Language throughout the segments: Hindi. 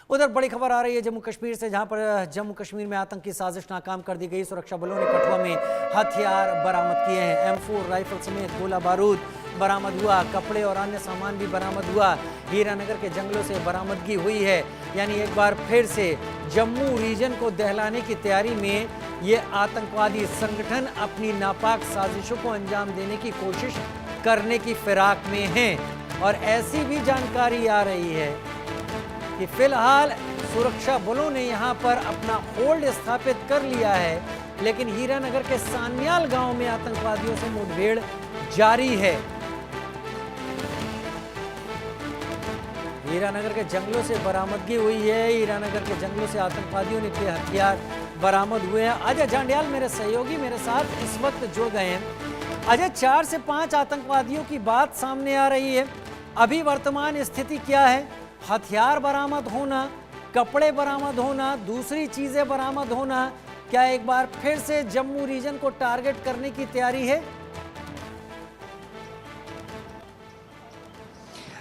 उधर बड़ी खबर आ रही है जम्मू कश्मीर से, जहां पर जम्मू कश्मीर में आतंकी साजिश नाकाम कर दी गई। सुरक्षा बलों ने कठुआ में हथियार बरामद किए हैं। M4 राइफल समेत गोला बारूद बरामद हुआ। कपड़े और अन्य सामान भी बरामद हुआ। हीरानगर के जंगलों से बरामदगी हुई है। यानी एक बार फिर से जम्मू रीजन को दहलाने की तैयारी में ये आतंकवादी संगठन अपनी नापाक साजिशों को अंजाम देने की कोशिश करने की फिराक में हैं। और ऐसी भी जानकारी आ रही है कि फिलहाल सुरक्षा बलों ने यहां पर अपना होल्ड स्थापित कर लिया है, लेकिन हीरानगर के सान्याल गांव में आतंकवादियों से मुठभेड़ जारी है। हीरानगर के जंगलों से बरामदगी हुई है। हीरानगर के जंगलों से आतंकवादियों ने के हथियार बरामद हुए हैं। अजय जांडियाल मेरे सहयोगी मेरे साथ इस वक्त जुड़ गए हैं। अजय, 4 से 5 आतंकवादियों की बात सामने आ रही है। अभी वर्तमान स्थिति क्या है? हथियार बरामद होना, कपड़े बरामद होना, दूसरी चीजें बरामद होना, क्या एक बार फिर से जम्मू रीजन को टारगेट करने की तैयारी है?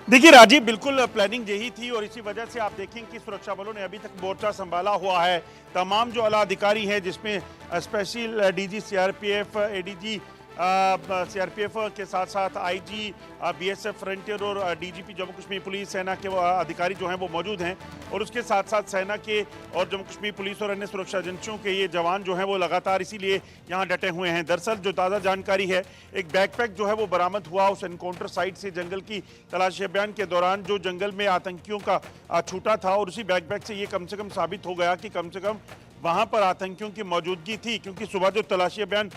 देखिए राजीव, बिल्कुल प्लानिंग यही थी और इसी वजह से आप देखें कि सुरक्षा बलों ने अभी तक मोर्चा संभाला हुआ है। तमाम जो आला अधिकारी हैं, जिसमें special DG CRPF, ADG CRPF के साथ साथ आईजी बीएसएफ फ्रंटियर और डीजीपी जम्मू कश्मीर पुलिस सेना के अधिकारी जो हैं वो मौजूद हैं। और उसके साथ साथ सेना के और जम्मू कश्मीर पुलिस और अन्य सुरक्षा एजेंसियों के ये जवान जो हैं वो लगातार इसीलिए यहाँ डटे हुए हैं। दरअसल जो ताज़ा जानकारी है, एक बैकपैक जो है वो बरामद हुआ उस एनकाउंटर साइट से। जंगल की तलाशी अभियान के दौरान जो जंगल में आतंकियों का छूटा था, और उसी बैकपैक से ये कम से कम साबित हो गया कि कम से कम वहां पर आतंकियों की मौजूदगी थी। क्योंकि सुबह जो तलाशी अभियान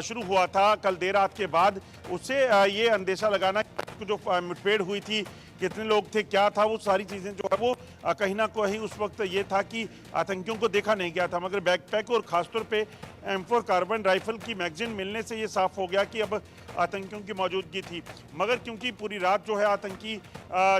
शुरू हुआ था कल देर रात के बाद, उससे ये अंदेशा लगाना जो मुठभेड़ हुई थी, कितने लोग थे, क्या था, वो सारी चीज़ें जो है वो कहीं ना कहीं उस वक्त ये था कि आतंकियों को देखा नहीं गया था। मगर बैकपैक और ख़ासतौर पे M4 कार्बन राइफल की मैगजीन मिलने से ये साफ हो गया कि अब आतंकियों की मौजूदगी थी। मगर क्योंकि पूरी रात जो है आतंकी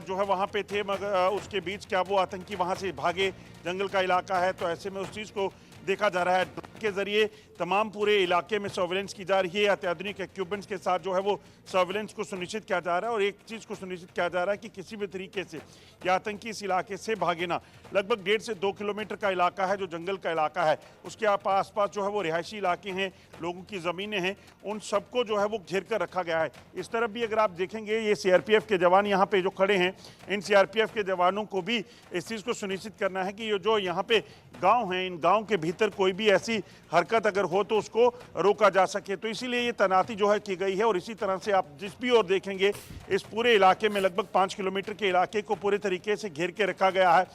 जो है वहाँ पे थे, मगर उसके बीच क्या वो आतंकी वहाँ से भागे, जंगल का इलाका है, तो ऐसे में उस चीज़ को देखा जा रहा है। ड्रोन के जरिए तमाम पूरे इलाके में सर्वेलेंस की जा रही है। अत्याधुनिक इक्विपमेंट्स के साथ जो है वो सर्वेलेंस को सुनिश्चित किया जा रहा है। और एक चीज़ को सुनिश्चित किया जा रहा है कि किसी भी तरीके से ये आतंकी इस इलाके से भागे ना। लगभग 1.5 से 2 किलोमीटर का इलाका है जो जंगल का इलाका है, उसके आसपास जो है वो रिहायशी इलाके हैं, लोगों की ज़मीनें हैं, उन सबको जो है वो घेर कर रखा गया है। इस तरफ भी अगर आप देखेंगे, ये सीआरपीएफ के जवान यहाँ पे जो खड़े हैं, इन सीआरपीएफ के जवानों को भी इस चीज़ को सुनिश्चित करना है कि ये जो यहाँ पे गाँव हैं, इन गाँव के भीतर कोई भी ऐसी हरकत अगर हो तो उसको रोका जा सके। तो इसीलिए ये तैनाती जो है की गई है। और इसी तरह से आप जिस भी ओर देखेंगे, इस पूरे इलाके में लगभग 5 किलोमीटर के इलाके को पूरे तरीके से घेर के रखा गया है।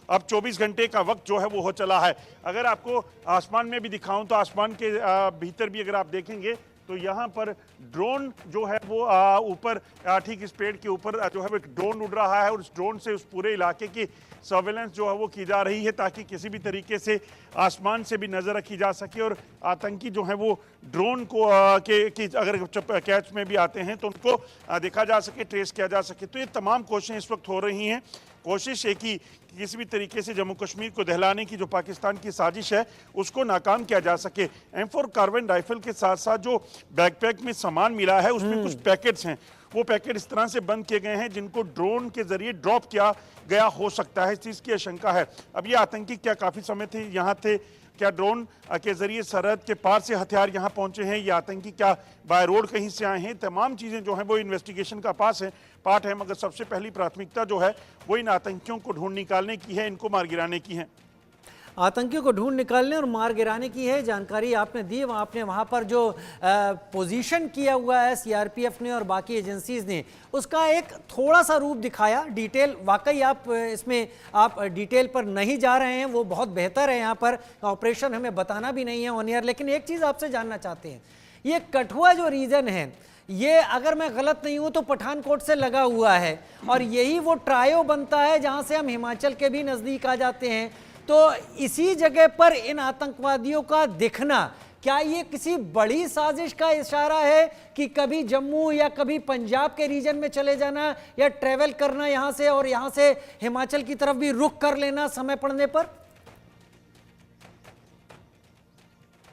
अब 24 घंटे का वक्त जो है वो हो चला है। अगर आपको आसमान में भी दिखाऊं तो आसमान के भीतर भी अगर आप देखेंगे तो यहाँ पर ड्रोन जो है वो ऊपर ठीक इस पेड़ के ऊपर जो है एक ड्रोन उड़ रहा है। और उस ड्रोन से उस पूरे इलाके की सर्वेलेंस जो है वो की जा रही है, ताकि किसी भी तरीके से आसमान से भी नज़र रखी जा सके और आतंकी जो है वो ड्रोन को अगर कैच में भी आते हैं तो उनको देखा जा सके, ट्रेस किया जा सके। तो ये तमाम कोशिशें इस वक्त हो रही हैं। कोशिश है कि किसी भी तरीके से जम्मू कश्मीर को दहलाने की जो पाकिस्तान की साजिश है उसको नाकाम किया जा सके। M4 कार्बन राइफल के साथ साथ जो बैकपैक में सामान मिला है उसमें कुछ पैकेट्स हैं, वो पैकेट इस तरह से बंद किए गए हैं जिनको ड्रोन के जरिए ड्रॉप किया गया हो सकता है, इस चीज़ की आशंका है। अब ये आतंकी क्या काफ़ी समय थे यहाँ थे, क्या ड्रोन के जरिए सरहद के पार से हथियार यहाँ पहुँचे हैं, ये आतंकी क्या बाय रोड कहीं से आए हैं, तमाम चीज़ें जो हैं वो इन्वेस्टिगेशन का पार्ट है। मगर सबसे पहली प्राथमिकता जो है वो इन आतंकियों को ढूंढ निकालने की है, इनको मार गिराने की है। आतंकियों को ढूंढ निकालने और मार गिराने की है जानकारी आपने दी। आपने वहाँ पर जो पोजीशन किया हुआ है सीआरपीएफ ने और बाकी एजेंसीज ने, उसका एक थोड़ा सा रूप दिखाया। डिटेल वाकई आप इसमें आप डिटेल पर नहीं जा रहे हैं, वो बहुत बेहतर है। यहाँ पर ऑपरेशन हमें बताना भी नहीं है ऑन एयर। लेकिन एक चीज़ आपसे जानना चाहते हैं, ये कठुआ जो रीजन है, ये अगर मैं गलत नहीं हूं तो पठानकोट से लगा हुआ है, और यही वो ट्रायो बनता है जहां से हम हिमाचल के भी नज़दीक आ जाते हैं। तो इसी जगह पर इन आतंकवादियों का दिखना, क्या ये किसी बड़ी साजिश का इशारा है कि कभी जम्मू या कभी पंजाब के रीजन में चले जाना या ट्रेवल करना यहाँ से, और यहाँ से हिमाचल की तरफ भी रुख कर लेना समय पड़ने पर?